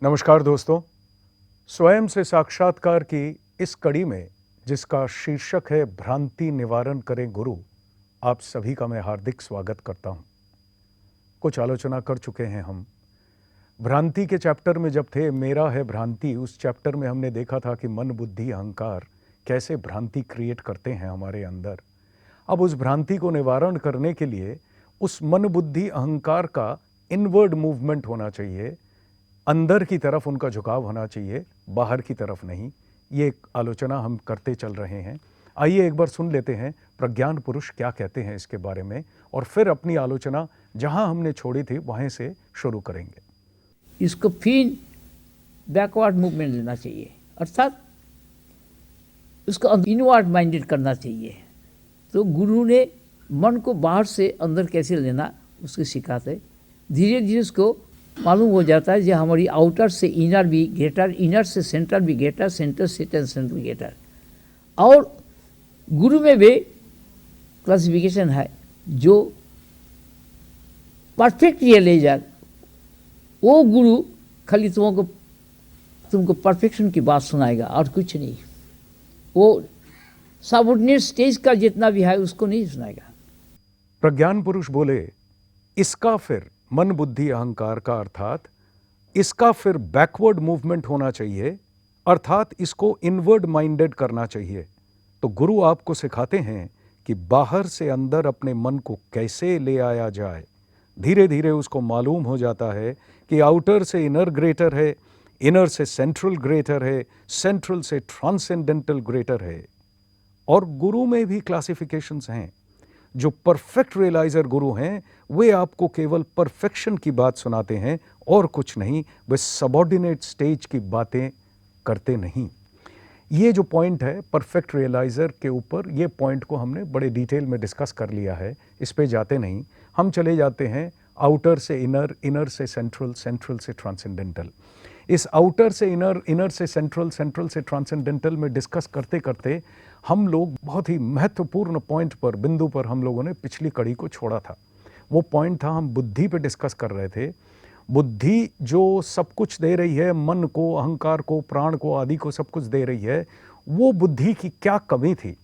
नमस्कार दोस्तों, स्वयं से साक्षात्कार की इस कड़ी में जिसका शीर्षक है भ्रांति निवारण करें गुरु, आप सभी का मैं हार्दिक स्वागत करता हूं। कुछ आलोचना कर चुके हैं हम। भ्रांति के चैप्टर में जब थे, मेरा है भ्रांति, उस चैप्टर में हमने देखा था कि मन, बुद्धि, अहंकार कैसे भ्रांति क्रिएट करते हैं हमारे अंदर। अब उस भ्रांति को निवारण करने के लिए उस मन, बुद्धि, अहंकार का इनवर्ड मूवमेंट होना चाहिए, अंदर की तरफ उनका झुकाव होना चाहिए, बाहर की तरफ नहीं। ये एक आलोचना हम करते चल रहे हैं। आइए एक बार सुन लेते हैं प्रज्ञान पुरुष क्या कहते हैं इसके बारे में, और फिर अपनी आलोचना जहां हमने छोड़ी थी वहीं से शुरू करेंगे। इसको फिर बैकवर्ड मूवमेंट लेना चाहिए, अर्थात उसको इनवर्ड माइंडेड करना चाहिए। तो गुरु ने मन को बाहर से अंदर कैसे लेना उसको सिखाते। धीरे धीरे उसको मालूम हो जाता है जो हमारी आउटर से इनर भी ग्रेटर, इनर से सेंटर भी ग्रेटर, सेंटर से ट्रांसेंडेंटल ग्रेटर। और गुरु में भी क्लासिफिकेशन है। जो परफेक्ट रियलाइजर, वो गुरु खाली तुमको परफेक्शन की बात सुनाएगा और कुछ नहीं। वो सबऑर्डिनेट स्टेज का जितना भी है उसको नहीं सुनाएगा। प्रज्ञान पुरुष बोले, इसका फिर मन, बुद्धि, अहंकार का अर्थात इसका फिर बैकवर्ड मूवमेंट होना चाहिए, अर्थात इसको इनवर्ड माइंडेड करना चाहिए। तो गुरु आपको सिखाते हैं कि बाहर से अंदर अपने मन को कैसे ले आया जाए। धीरे धीरे उसको मालूम हो जाता है कि आउटर से इनर ग्रेटर है, इनर से सेंट्रल ग्रेटर है, सेंट्रल से ट्रांसेंडेंटल ग्रेटर है। और गुरु में भी क्लासिफिकेशंस हैं। जो परफेक्ट रियलाइजर गुरु हैं वे आपको केवल परफेक्शन की बात सुनाते हैं और कुछ नहीं, वे सबऑर्डिनेट स्टेज की बातें करते नहीं। ये जो पॉइंट है परफेक्ट रियलाइजर के ऊपर, ये पॉइंट को हमने बड़े डिटेल में डिस्कस कर लिया है, इस पे जाते नहीं। हम चले जाते हैं आउटर से इनर, इनर से सेंट्रल, सेंट्रल से ट्रांसेंडेंटल। इस आउटर से इनर, इनर से सेंट्रल, सेंट्रल से ट्रांसेंडेंटल में डिस्कस करते करते हम लोग बहुत ही महत्वपूर्ण पॉइंट पर, बिंदु पर हम लोगों ने पिछली कड़ी को छोड़ा था। वो पॉइंट था, हम बुद्धि पे डिस्कस कर रहे थे। बुद्धि जो सब कुछ दे रही है, मन को, अहंकार को, प्राण को, आदि को सब कुछ दे रही है, वो बुद्धि की क्या कमी थी,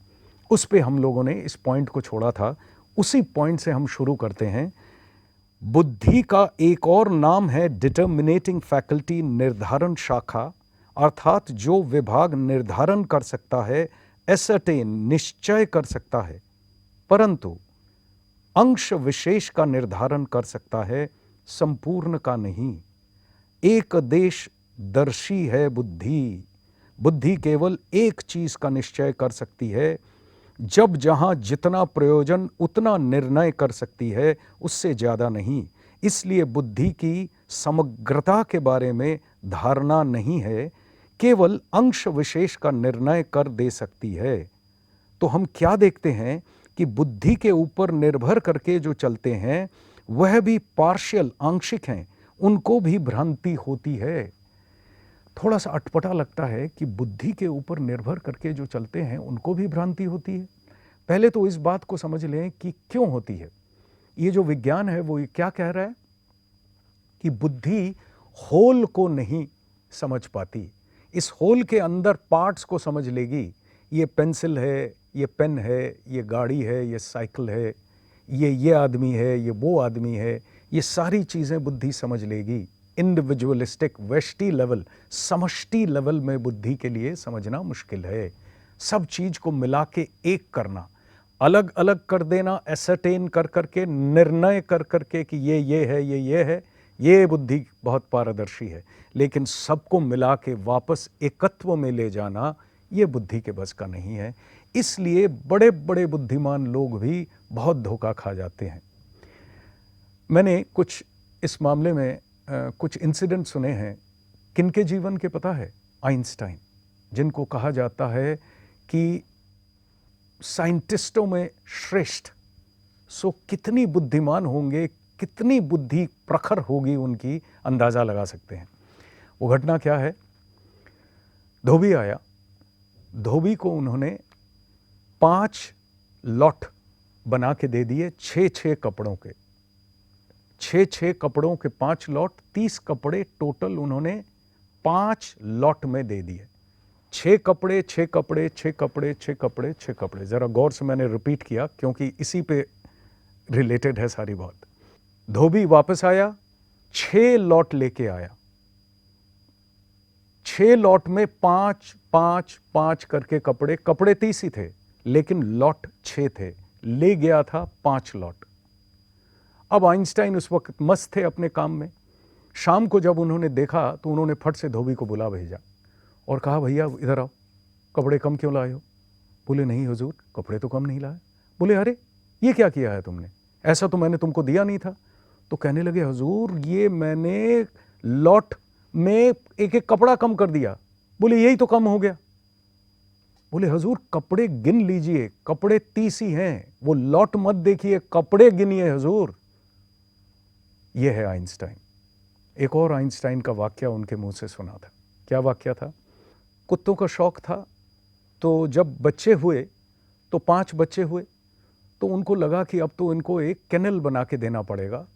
उस पे हम लोगों ने इस पॉइंट को छोड़ा था। उसी पॉइंट से हम शुरू करते हैं। बुद्धि का एक और नाम है डिटर्मिनेटिंग फैकल्टी, निर्धारण शाखा, अर्थात जो विभाग निर्धारण कर सकता है, एसर्टेन, निश्चय कर सकता है, परंतु अंश विशेष का निर्धारण कर सकता है, संपूर्ण का नहीं। एक देश दर्शी है बुद्धि। बुद्धि केवल एक चीज का निश्चय कर सकती है, जब जहां जितना प्रयोजन उतना निर्णय कर सकती है, उससे ज्यादा नहीं। इसलिए बुद्धि की समग्रता के बारे में धारणा नहीं है, केवल अंश विशेष का निर्णय कर दे सकती है। तो हम क्या देखते हैं कि बुद्धि के ऊपर निर्भर करके जो चलते हैं वह भी पार्शियल, आंशिक हैं, उनको भी भ्रांति होती है। थोड़ा सा अटपटा लगता है कि बुद्धि के ऊपर निर्भर करके जो चलते हैं उनको भी भ्रांति होती है। पहले तो इस बात को समझ लें कि क्यों होती है। ये जो विज्ञान है वो क्या कह रहा है कि बुद्धि होल को नहीं समझ पाती। इस होल के अंदर पार्ट्स को समझ लेगी। ये पेंसिल है, ये पेन है, ये गाड़ी है, ये साइकिल है, ये आदमी है, ये वो आदमी है, ये सारी चीज़ें बुद्धि समझ लेगी। इंडिविजुअलिस्टिक, व्यष्टि लेवल, समष्टि लेवल में बुद्धि के लिए समझना मुश्किल है। सब चीज को मिला के एक करना, अलग अलग कर देना, एसर्टेन कर करके, निर्णय कर करके कि ये है, ये है, ये बुद्धि बहुत पारदर्शी है। लेकिन सबको मिला के वापस एकत्व में ले जाना, ये बुद्धि के बस का नहीं है। इसलिए बड़े बड़े बुद्धिमान लोग भी बहुत धोखा खा जाते हैं। मैंने कुछ इस मामले में कुछ इंसिडेंट सुने हैं। किनके जीवन के पता है? आइंस्टाइन, जिनको कहा जाता है कि साइंटिस्टों में श्रेष्ठ। सो कितनी बुद्धिमान होंगे, कितनी बुद्धि प्रखर होगी उनकी, अंदाजा लगा सकते हैं। वो घटना क्या है? धोबी आया, धोबी को उन्होंने 5 लॉट बना के दे दिए, 6-6 कपड़ों के, 6-6 कपड़ों के 5 लॉट, 30 कपड़े टोटल उन्होंने 5 लॉट में दे दिए। 6 कपड़े 6 कपड़े 6 कपड़े 6 कपड़े 6 कपड़े। जरा गौर से मैंने रिपीट किया क्योंकि इसी पे रिलेटेड है सारी बात। धोबी वापस आया, 6 लॉट लेके आया। 6 लॉट में 5 5 5 करके कपड़े, कपड़े 30 ही थे लेकिन लॉट 6 थे, ले गया था 5 लॉट। अब आइंस्टाइन उस वक्त मस्त थे अपने काम में। शाम को जब उन्होंने देखा तो उन्होंने फट से धोबी को बुला भेजा और कहा, भैया इधर आओ, कपड़े कम क्यों लाए हो? बोले, नहीं हुजूर, कपड़े तो कम नहीं लाए। बोले, अरे ये क्या किया है तुमने, ऐसा तो मैंने तुमको दिया नहीं था। तो कहने लगे, हुजूर ये मैंने लॉट में एक एक कपड़ा कम कर दिया। बोले, यही तो कम हो गया। बोले, हुजूर कपड़े गिन लीजिए, कपड़े 30 ही हैं, वो लॉट मत देखिए, कपड़े गिनिए हुजूर। ये है आइंस्टाइन। एक और आइंस्टाइन का वाक्य उनके मुंह से सुना था। क्या वाक्य था? कुत्तों का शौक था, तो जब बच्चे हुए तो 5 बच्चे हुए, तो उनको लगा कि अब तो इनको एक केनल बना के देना पड़ेगा।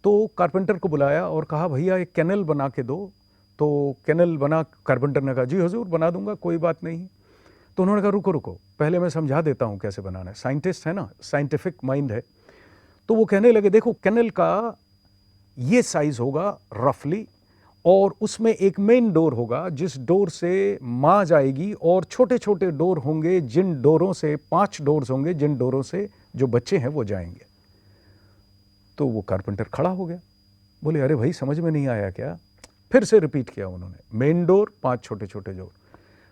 तो कारपेंटर को बुलाया और कहा, भैया एक केनल बना के दो। तो केनल बना, कारपेंटर ने कहा, जी हुजूर बना दूंगा, कोई बात नहीं। तो उन्होंने कहा, रुको रुको, पहले मैं समझा देता हूँ कैसे बनाना है। साइंटिस्ट है ना, साइंटिफिक माइंड है। तो वो कहने लगे, देखो केनल का ये साइज होगा रफली, और उसमें एक मेन डोर होगा जिस डोर से माँ जाएगी, और छोटे छोटे डोर होंगे जिन डोरों से, 5 डोर्स होंगे जिन डोरों से जो बच्चे हैं वो जाएंगे। तो वो कारपेंटर खड़ा हो गया। बोले, अरे भाई समझ में नहीं आया क्या? फिर से रिपीट किया उन्होंने, मेन डोर, 5 छोटे छोटे डोर।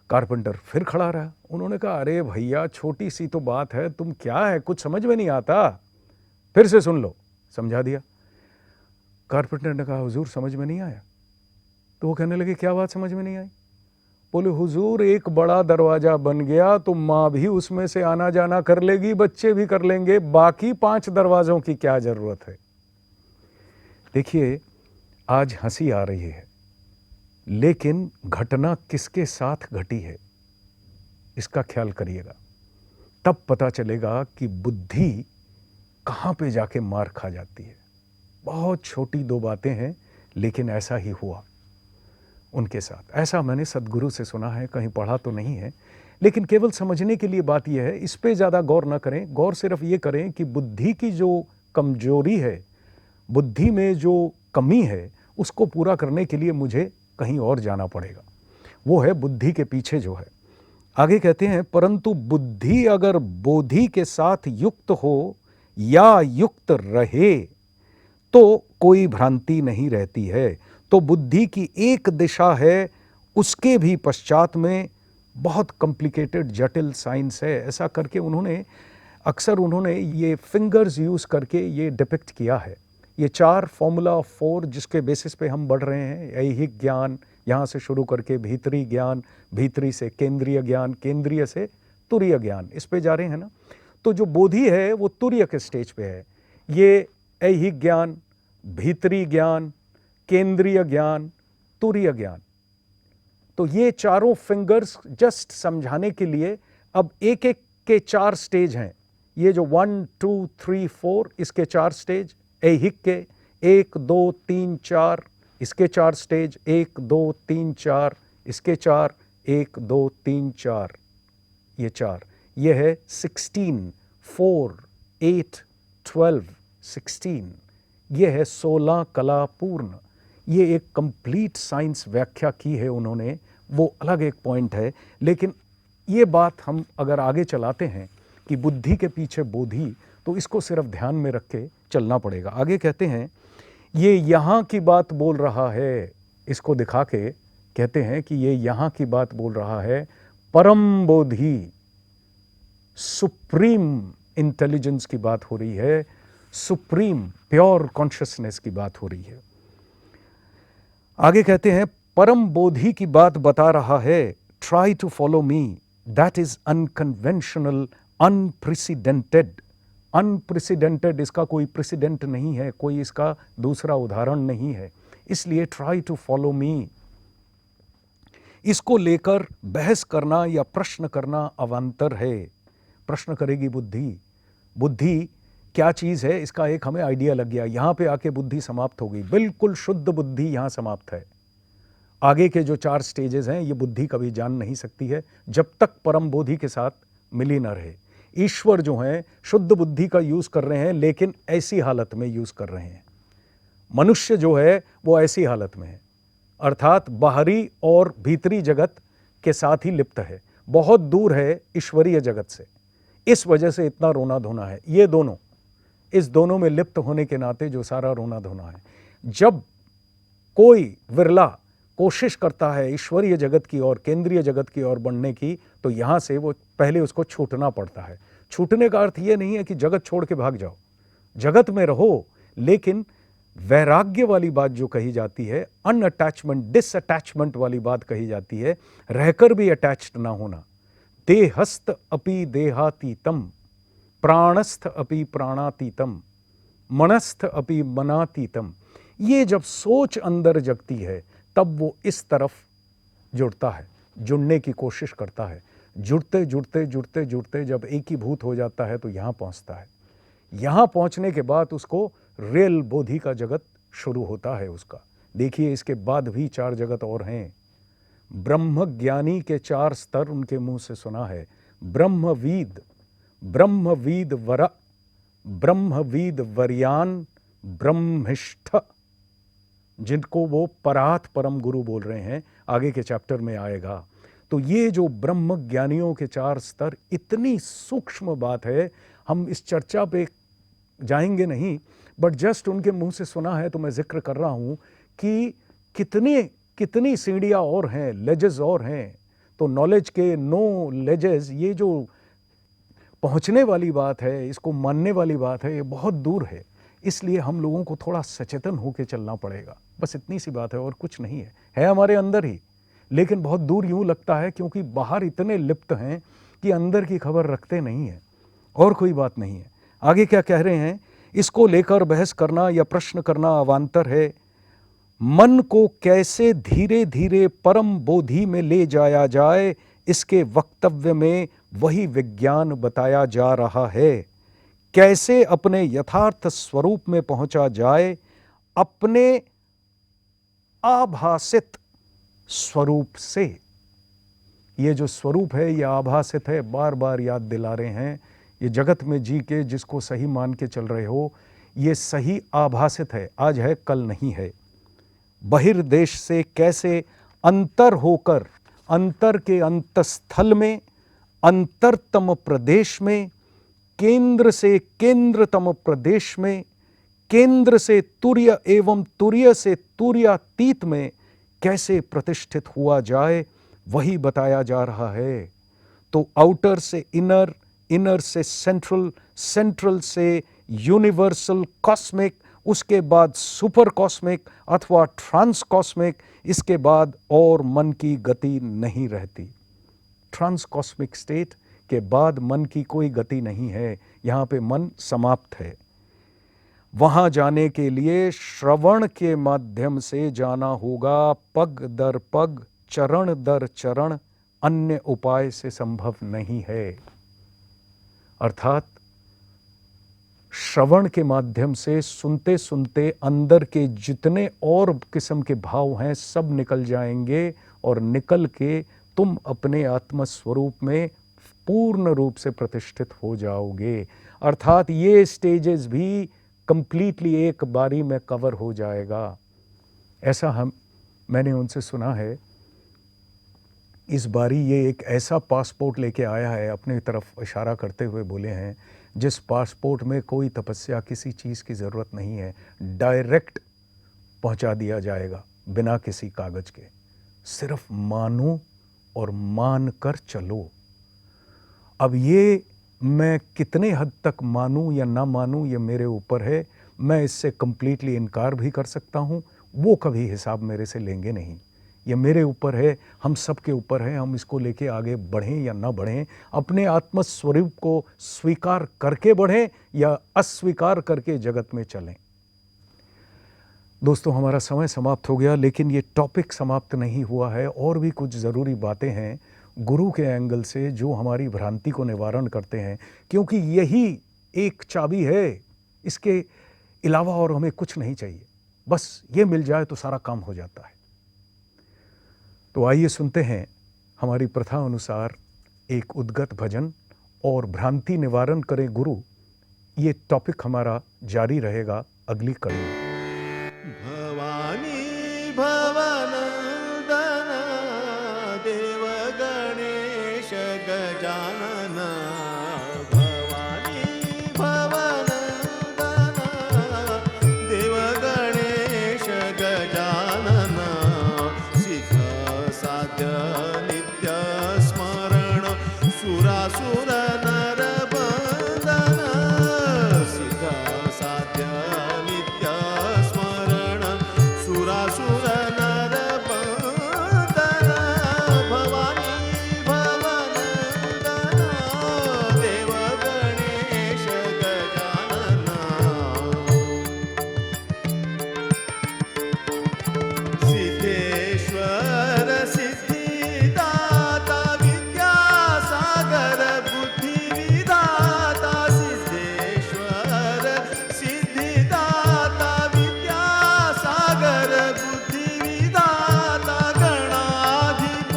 कारपेंटर फिर खड़ा रहा। उन्होंने कहा, अरे भैया छोटी सी तो बात है, तुम क्या है, कुछ समझ में नहीं आता, फिर से सुन लो। समझा दिया। कारपेंटर ने कहा, हुजूर समझ में नहीं आया। तो वो कहने लगे, क्या बात समझ में नहीं आई? बोले, हुजूर एक बड़ा दरवाजा बन गया तो माँ भी उसमें से आना जाना कर लेगी, बच्चे भी कर लेंगे, बाकी 5 दरवाजों की क्या जरूरत है? देखिए, आज हंसी आ रही है, लेकिन घटना किसके साथ घटी है इसका ख्याल करिएगा, तब पता चलेगा कि बुद्धि कहां पे जाके मार खा जाती है। बहुत छोटी 2 बातें हैं, लेकिन ऐसा ही हुआ उनके साथ। ऐसा मैंने सदगुरु से सुना है, कहीं पढ़ा तो नहीं है, लेकिन केवल समझने के लिए बात यह है, इस पे ज़्यादा गौर ना करें। गौर सिर्फ ये करें कि बुद्धि की जो कमजोरी है, बुद्धि में जो कमी है, उसको पूरा करने के लिए मुझे कहीं और जाना पड़ेगा। वो है बुद्धि के पीछे जो है। आगे कहते हैं, परंतु बुद्धि अगर बोधि के साथ युक्त हो या युक्त रहे तो कोई भ्रांति नहीं रहती है। तो बुद्धि की एक दिशा है, उसके भी पश्चात में बहुत कॉम्प्लिकेटेड जटिल साइंस है। ऐसा करके उन्होंने ये फिंगर्स यूज करके ये डिपिक्ट किया है। ये 4 फॉर्मूला ऑफ 4 जिसके बेसिस पे हम बढ़ रहे हैं, ऐहिक ज्ञान, यहाँ से शुरू करके भीतरी ज्ञान, भीतरी से केंद्रीय ज्ञान, केंद्रीय से तुरीय ज्ञान, इस पे जा रहे हैं ना। तो जो बोधि है वो तुरीय के स्टेज पे है। ये ऐहिक ज्ञान, भीतरी ज्ञान, केंद्रीय ज्ञान, तुरीय ज्ञान, तो ये चारों फिंगर्स जस्ट समझाने के लिए अब एक एक के 4 स्टेज हैं। ये जो 1 2 3 4 इसके 4 स्टेज, ऐहिक के 1 2 3 4 इसके 4 स्टेज, 1 2 3 4 इसके 4, 1 2 3 4 ये 4, ये है 16 4 8 12 16, ये है 16 कला पूर्ण। ये एक कंप्लीट साइंस व्याख्या की है उन्होंने, वो अलग एक पॉइंट है। लेकिन ये बात हम अगर आगे चलाते हैं कि बुद्धि के पीछे बोधि, तो इसको सिर्फ ध्यान में रख के चलना पड़ेगा। आगे कहते हैं, ये यहाँ की बात बोल रहा है, इसको दिखा के कहते हैं कि ये यहाँ की बात बोल रहा है। परम बोधि, सुप्रीम इंटेलिजेंस की बात हो रही है, सुप्रीम प्योर कॉन्शियसनेस की बात हो रही है। आगे कहते हैं, परम बोधि की बात बता रहा है। Try to follow me, that is unconventional, unprecedented. Unprecedented, इसका कोई प्रेसिडेंट नहीं है, कोई इसका दूसरा उदाहरण नहीं है, इसलिए ट्राई टू फॉलो मी। इसको लेकर बहस करना या प्रश्न करना अवांतर है। प्रश्न करेगी बुद्धि। बुद्धि क्या चीज है, इसका एक हमें आइडिया लग गया। यहां पे आके बुद्धि समाप्त हो गई, बिल्कुल शुद्ध बुद्धि यहां समाप्त है। आगे के जो 4 स्टेजेस हैं ये बुद्धि कभी जान नहीं सकती है जब तक परम बोधि के साथ मिली न रहे। ईश्वर जो हैं शुद्ध बुद्धि का यूज कर रहे हैं, लेकिन ऐसी हालत में यूज कर रहे हैं। मनुष्य जो है वो ऐसी हालत में है, अर्थात बाहरी और भीतरी जगत के साथ ही लिप्त है, बहुत दूर है ईश्वरीय जगत से। इस वजह से इतना रोना धोना है। ये दोनों, इस दोनों में लिप्त होने के नाते जो सारा रोना धोना है। जब कोई विरला कोशिश करता है ईश्वरीय जगत की और केंद्रीय जगत की ओर बढ़ने की, तो यहां से वो पहले उसको छूटना पड़ता है। छूटने का अर्थ ये नहीं है कि जगत छोड़ के भाग जाओ, जगत में रहो, लेकिन वैराग्य वाली बात जो कही जाती है, अनअटैचमेंट, डिसअटैचमेंट वाली बात कही जाती है, रहकर भी अटैच्ड ना होना। देहस्थ अपि देहातीतम, प्राणस्थ अपि प्राणातीतम, मनस्थ अपि मनातीतम। ये जब सोच अंदर जगती है तब वो इस तरफ जुड़ता है, जुड़ने की कोशिश करता है। जुड़ते जुड़ते जुड़ते जुड़ते जब एक ही भूत हो जाता है तो यहां पहुंचता है। यहां पहुंचने के बाद उसको रियल बोधि का जगत शुरू होता है उसका। देखिए, इसके बाद भी 4 जगत और हैं। ब्रह्म ज्ञानी के 4 स्तर उनके मुंह से सुना है। ब्रह्मवीद, ब्रह्मवीद वर, ब्रह्मवीद वर्यान, ब्रह्मिष्ठ, जिनको वो परात परम गुरु बोल रहे हैं, आगे के चैप्टर में आएगा। तो ये जो ब्रह्म ज्ञानियों के 4 स्तर, इतनी सूक्ष्म बात है, हम इस चर्चा पे जाएंगे नहीं, बट जस्ट उनके मुंह से सुना है तो मैं जिक्र कर रहा हूं कि कितनी सीढ़ियां और हैं, लेजेस और हैं। तो नॉलेज के 9 लेजेस, ये जो पहुंचने वाली बात है, इसको मानने वाली बात है, ये बहुत दूर है। इसलिए हम लोगों को थोड़ा सचेतन होकर चलना पड़ेगा। बस इतनी सी बात है और कुछ नहीं है हमारे अंदर ही, लेकिन बहुत दूर यूं लगता है क्योंकि बाहर इतने लिप्त हैं कि अंदर की खबर रखते नहीं है। और कोई बात नहीं है। आगे क्या कह रहे हैं, इसको लेकर बहस करना या प्रश्न करना अवान्तर है। मन को कैसे धीरे धीरे परम बोधि में ले जाया जाए, इसके वक्तव्य में वही विज्ञान बताया जा रहा है। कैसे अपने यथार्थ स्वरूप में पहुंचा जाए, अपने आभासित स्वरूप से। ये जो स्वरूप है ये आभासित है, बार बार याद दिला रहे हैं। ये जगत में जी के जिसको सही मान के चल रहे हो, ये सही आभासित है, आज है कल नहीं है। बहिर्देश से कैसे अंतर होकर, अंतर के अंतस्थल में, अंतरतम प्रदेश में, केंद्र से केंद्रतम प्रदेश में, केंद्र से तुर्य एवं तुर्य से तुर्यातीत में कैसे प्रतिष्ठित हुआ जाए, वही बताया जा रहा है। तो आउटर से इनर, इनर से सेंट्रल, सेंट्रल से यूनिवर्सल कॉस्मिक, उसके बाद सुपर कॉस्मिक अथवा ट्रांस कॉस्मिक, इसके बाद और मन की गति नहीं रहती। ट्रांस कॉस्मिक स्टेट के बाद मन की कोई गति नहीं है, यहां पे मन समाप्त है। वहां जाने के लिए श्रवण के माध्यम से जाना होगा, पग दर पग, चरण दर चरण, अन्य उपाय से संभव नहीं है। अर्थात श्रवण के माध्यम से सुनते सुनते अंदर के जितने और किस्म के भाव हैं सब निकल जाएंगे और निकल के तुम अपने आत्मस्वरूप में पूर्ण रूप से प्रतिष्ठित हो जाओगे। अर्थात ये स्टेजेस भी कंप्लीटली एक बारी में कवर हो जाएगा, ऐसा मैंने उनसे सुना है। इस बारी ये एक ऐसा पासपोर्ट लेके आया है, अपने तरफ इशारा करते हुए बोले हैं, जिस पासपोर्ट में कोई तपस्या किसी चीज़ की ज़रूरत नहीं है, डायरेक्ट पहुंचा दिया जाएगा बिना किसी कागज़ के। सिर्फ मानो और मान कर चलो। अब ये मैं कितने हद तक मानूं या ना मानूं ये मेरे ऊपर है। मैं इससे कंप्लीटली इनकार भी कर सकता हूं, वो कभी हिसाब मेरे से लेंगे नहीं। ये मेरे ऊपर है, हम सब के ऊपर है, हम इसको लेके आगे बढ़ें या ना बढ़ें, अपने आत्मस्वरूप को स्वीकार करके बढ़ें या अस्वीकार करके जगत में चलें। दोस्तों, हमारा समय समाप्त हो गया, लेकिन ये टॉपिक समाप्त नहीं हुआ है। और भी कुछ ज़रूरी बातें हैं गुरु के एंगल से जो हमारी भ्रांति को निवारण करते हैं, क्योंकि यही एक चाबी है, इसके अलावा और हमें कुछ नहीं चाहिए। बस ये मिल जाए तो सारा काम हो जाता है। तो आइए सुनते हैं हमारी प्रथा अनुसार एक उद्गत भजन और भ्रांति निवारण करे गुरु। ये टॉपिक हमारा जारी रहेगा अगली कड़ी में। भवानी भवनंदन देव गणेश गजानन भवानी भवनंदन देव गणेश गजानन सिद्ध साध्य नित्य स्मरण सुरासुर नर बंदन सिद्ध साध्य नित्य स्मरण सुरासुर नर बंदन भवानी भवनंदन देव गणेश गजानन सिद्धेश्वर सिद्धिदाता विद्यासागर बुद्धि विदाता सिद्धेश्वर सिद्धिदाता विद्यासागर बुद्धि विदाता गणाधिप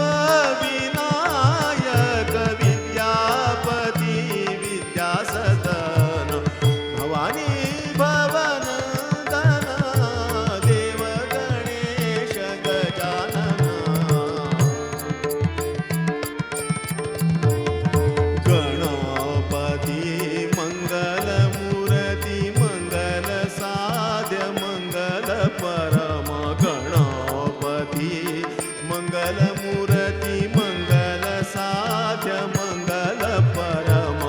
विनायक विद्यापति विद्यासदन भवानी भवनंदन देव गणेश गजानन गणपति मंगल मूर्ति मंगल साध्य मंगल परम गणपति मंगल मूर्ति मंगल साध्य मंगल परम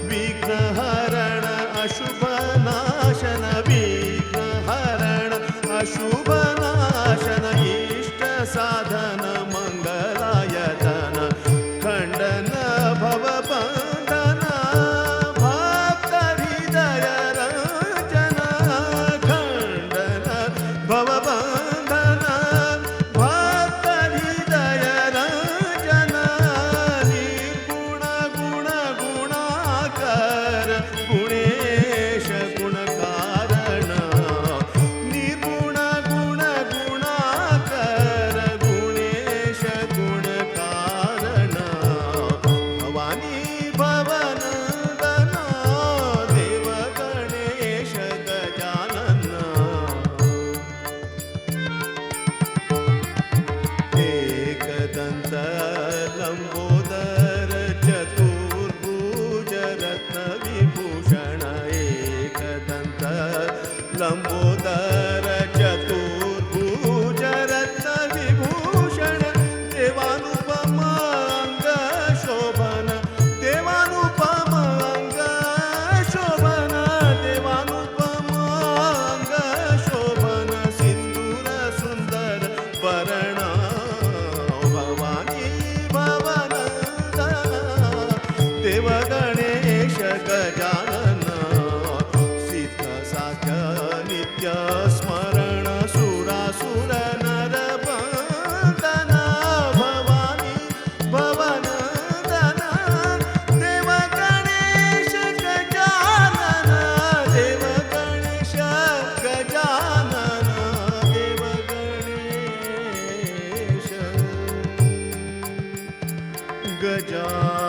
विघ्न हरण अशुभ नाशन विघ्न हरण अशुभ नाशन इष्ट साधन मंगलायतन खंडन भव बंधन भक्त हृदय रंजन खंडन भव बंधन भक्त हृदय रंजन निर्गुण गुण गुणाकर गुणेश गुण कारण निर्गुण गुण गुणाकर गुणेश गुण कारण भवानी भवनंदन देव गणेश गजानन एकदंत लंबोदर चतुर्भुज रत्न विभूषण एकदंत लंबोदर चतुर्भुज रत्न विभूषण देवानुपम अंग शोभन देवानुपम अंग शोभन देवानुपम अंग शोभन सिंदूर सुंदर वरण भवानी भवनंदन देव गणेश गजानन सिद्ध साध्य नित्य स्मरण सुरासुर नर बंदन भवानी भवनंदन देव गणेश गजानन देव गणेश गजानन देव गणेश गजानन